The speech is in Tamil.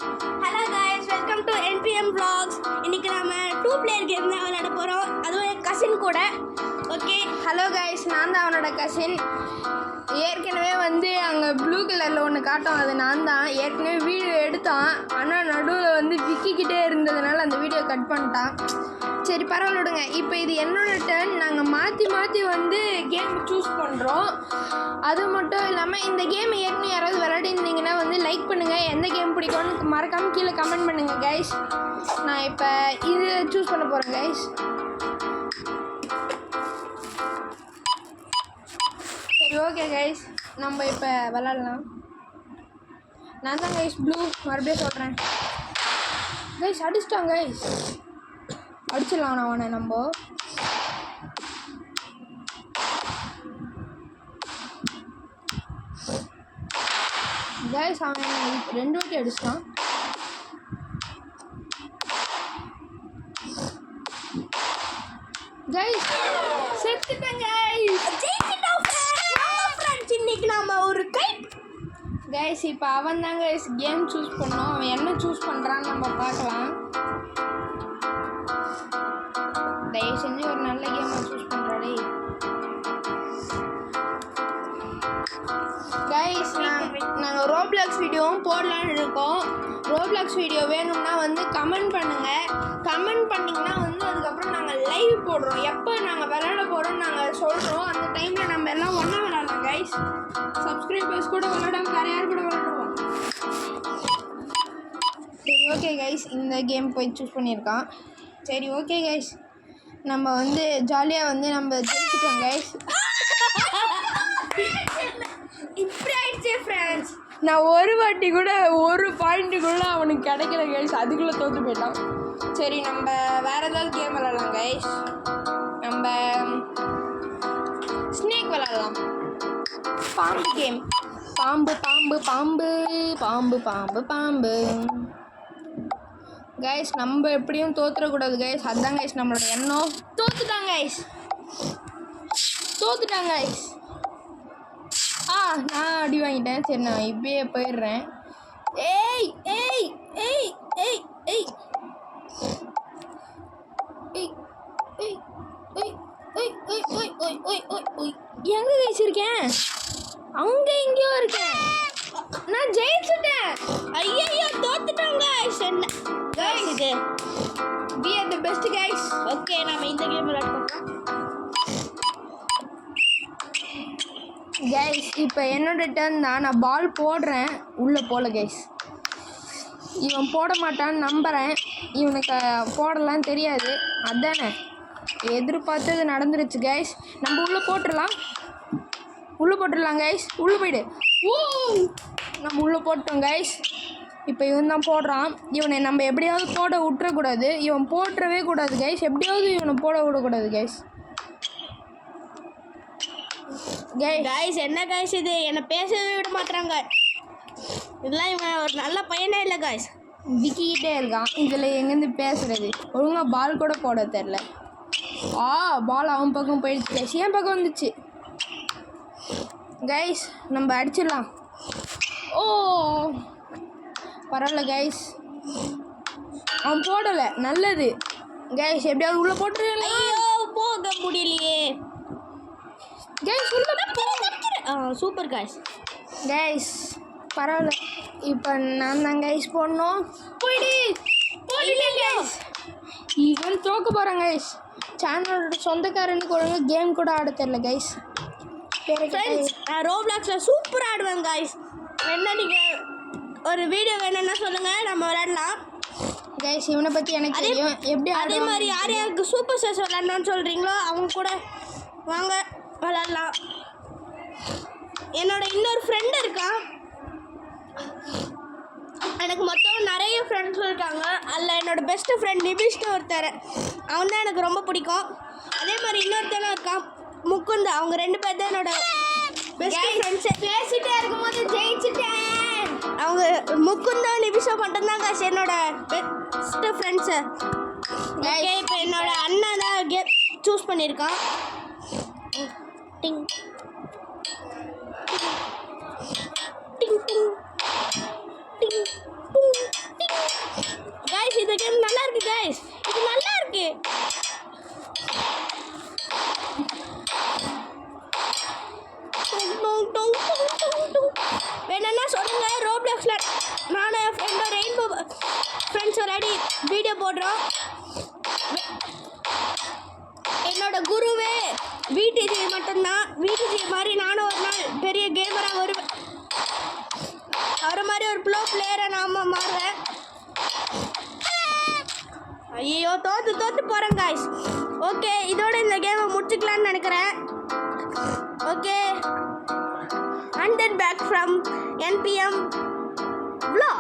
Hello guys, welcome to NPM Vlogs. இன்னைக்கு நாம 2 player game தான் விளையாட போறோம். அதுவும் என் கசின் கூட. ஓகே, ஹலோ கைஸ், நான் தான் அவனோட கசின். ஏற்கனவே அங்கே ப்ளூ கலரில் ஒன்று காட்டும், அது நான் தான். ஏற்கனவே வீடியோ எடுத்தான், ஆனால் நடுவில் விக்கிக்கிட்டே இருந்ததுனால அந்த வீடியோ கட் பண்ணிட்டான். சரி பரவாயில்ல விடுங்க. இப்போ இது என்னோட டர்ன். நாங்கள் மாற்றி கேம் சூஸ் பண்ணுறோம். அது மட்டும் இல்லாமல் இந்த கேம் ஏற்கனவே யாராவது விளையாடிருந்தீங்கன்னா லைக் பண்ணுங்கள். எந்த கேம் பிடிக்கும்னு மறக்காமல் கீழே கமெண்ட் பண்ணுங்கள் கைஸ். நான் இப்போ இது சூஸ் பண்ண போகிறேன் கைஸ். சரி ஓகே கைஸ், நம்ம இப்போ விளாட்லாம். நான் தான் கைஸ் ப்ளூ, மறுபடியும் சொல்கிறேன் கைஸ். அடிச்சிட்டாங்க கைஸ், அடிச்சிடலாம் நான் அவனை. நம்ம கைஸ் அவன் 2 வாட்டி அடிச்சிட்டான். கைஸ் செத்துட்டேன் கைஸ். இன்னைக்கு நாம ஒரு கைட் கைஸ். இப்போ அவன் தான் கைஸ் கேம் சூஸ் பண்ணோம். அவன் என்ன சூஸ் பண்ணுறான்னு நம்ம பார்க்கலாம். தயவு செஞ்சு ஒரு நல்ல கேமை சூஸ் பண்ணுறாடே கைஸ். நாங்கள் ரோப்ளாக்ஸ் வீடியோவும் போடலான்னு இருக்கோம். ரோப்ளாக்ஸ் வீடியோ வேணும்னா கமெண்ட் பண்ணுங்கள். கமெண்ட் பண்ணிங்கன்னா அதுக்கப்புறம் நாங்கள் லைவ் போடுறோம். எப்போ நாங்கள் விளையாட போகிறோம்னு நாங்கள் சொல்கிறோம். அந்த டைமில் நம்ம எல்லாம் ஒன்றா விளையாடலாம் கைஸ். சப்ஸ்கிரைபர்ஸ் கூட விளையாடாம வேறு யார் கூட விளையாடுவோம். சரி ஓகே கைஸ், இந்த கேம் போய் சூஸ் பண்ணியிருக்கான். சரி ஓகே கைஸ், நம்ம ஜாலியாக நம்ம ஜெயிச்சிட்டோம் கைஸ். இப்படி ஆயிடுச்சு ஃப்ரெண்ட்ஸ். நான் ஒரு வாட்டி கூட ஒரு பாயிண்ட்டு கூட அவனுக்கு கிடைக்கல கைஸ். அதுக்குள்ளே தோற்று போயிட்டான். சரி நம்ம வேறு ஏதாவது கேம் விளாட்லாம் கைஸ். நம்ம ஸ்னேக் விளாட்லாம். பாம்பு கேம். பாம்பு பாம்பு பாம்பு பாம்பு பாம்பு பாம்பு கைஸ். நம்ம எப்படியும் தோற்றுறக்கூடாது கைஸ். அதுதான் கைஸ் நம்மளோட எண்ணம். தோற்றுட்டாங்க கைஸ், தோற்றுட்டாங்க கைஸ். நான் அடி வாங்கிட்டேன். சரி நான் இப்பயே போயிடுறேன். ஏய் ஏய் ஏய் ஏய் ஏய் ஏய் ஏய் ஏய் ஏய் ஏய் ஏய் ஏய் ஏய் ஏய் ஏய் எங்கே கைஸ் இருக்கேன்? அங்கே எங்கேயோ இருக்கேன். நான் ஜெயிச்சுட்டேன். ஐயோ தோத்துட்டாங்க கைஸ். என்ன கைஸ் இது? we are the best guys. Okay, நாம இந்த கேம் விளையாட போறோம் கைஸ். இப்போ என்னோட டர்ன் தான். நான் பால் போடுறேன், உள்ளே போகல கைஸ். இவன் போட மாட்டான்னு நம்புகிறேன். இவனுக்கு போடலாம் தெரியாது, அதானே எதிர்பார்த்தது நடந்துருச்சு கைஸ். நம்ம உள்ளே போட்டுடலாம், உள்ளே போட்டுடலாம் கைஸ். உள்ளே போயிடு. ஓ, நம்ம உள்ளே போட்டோம் கைஸ். இப்போ இவன் தான் போடுறான். இவனை நம்ம எப்படியாவது போட விட்டுறக்கூடாது. இவன் போட்டுறவே கூடாது கைஸ். எப்படியாவது இவனை போட விடக்கூடாது கைஸ். கைஸ் என்ன கைஸ் இது? என்னை பேசவே விட மாட்டாங்க. இதெல்லாம் இவன் ஒரு நல்ல பையனே இல்லை கைஸ். விக்கிக்கிட்டே இருக்கான். இதில் எங்கேருந்து பேசுகிறது? ஒழுங்காக பால் கூட போட தெரில. பால் அவன் பக்கம் போயிடுச்சு கைஸ். என் பக்கம் வந்துச்சு கைஸ். நம்ம அடிச்சிடலாம். ஓ பரவாயில்ல கைஸ், அவன் போடலை. நல்லது கைஸ். எப்படியாவது உள்ளே போட்டுருக்கல. ஐயோ போக முடியலையே கைஸ். உள்ள சூப்பர் கைஸ். கைஸ் பரவாயில்ல. இப்போ நான் தான் கைஸ் போடணும். போயிடு கைஸ். இவன் தோக்க போகிறான் கைஸ். சேனலோட சொந்தக்காரனுக்கு ஒழுங்காக கேம் கூட ஆட தெரில கைஸ். ஃப்ரெண்ட்ஸ், நான் ரோப்ளாக்ஸில் சூப்பராக ஆடுவேன் கைஸ். என்ன நீங்கள் ஒரு வீடியோ வேணும்னா சொல்லுங்கள், நம்ம விளையாடலாம் கைஸ். இவனை பற்றி எனக்கு தெரியும். எப்படி அதே மாதிரி யார் யாருக்கு சூப்பர் ஸ்டார்ஸ் விளையாடணும்னு சொல்கிறீங்களோ அவங்க கூட வாங்க விளையாடலாம். என்னோட இன்னொரு ஃப்ரெண்டு இருக்கான். எனக்கு மொத்தம் நிறைய ஃப்ரெண்ட்ஸ் இருக்காங்க. அதில் என்னோட பெஸ்ட்டு ஃப்ரெண்ட் நிபிஷ்னு ஒருத்தர், அவன் தான் எனக்கு ரொம்ப பிடிக்கும். அதே மாதிரி இன்னொருத்தனும் இருக்கான், முக்குந்தா. அவங்க 2 பேர் தான் என்னோட பெஸ்ட் ஃப்ரெண்ட்ஸு. பேசிட்டே இருக்கும்போது ஜெயிச்சுட்டேன். அவங்க முக்குந்தா நிபிஷா மட்டும்தான் காசு என்னோட பெஸ்ட்டு ஃப்ரெண்ட்ஸு. ஓகே, இப்போ என்னோட அண்ணன் தான் கேம் சூஸ் பண்ணியிருக்கான். டிங் டிங் டிங் டிங் டிங் வேணும்னா சொல்லுங்க. ரோப்ளாக்ஸ்ல நானும் என் ஃப்ரெண்டும் ரெயின்போ ஃப்ரெண்ட்ஸ் விளையாடி வீடியோ போடுறோம். என்னோட குருவே விடிஜி மட்டும்தான். விடிஜி மாதிரி நானும் ஒரு நாள் பெரிய கேமராக வருவேன். அவரை மாதிரி ஒரு ப்ளோ பிளேயரை நாம மாறுவேன். ஐயோ தோத்து போகிறேன் காய்ஸ். ஓகே, இதோட இந்த கேமை முடிச்சுக்கலான்னு நினைக்கிறேன். Okay, and then back from NPM vlog.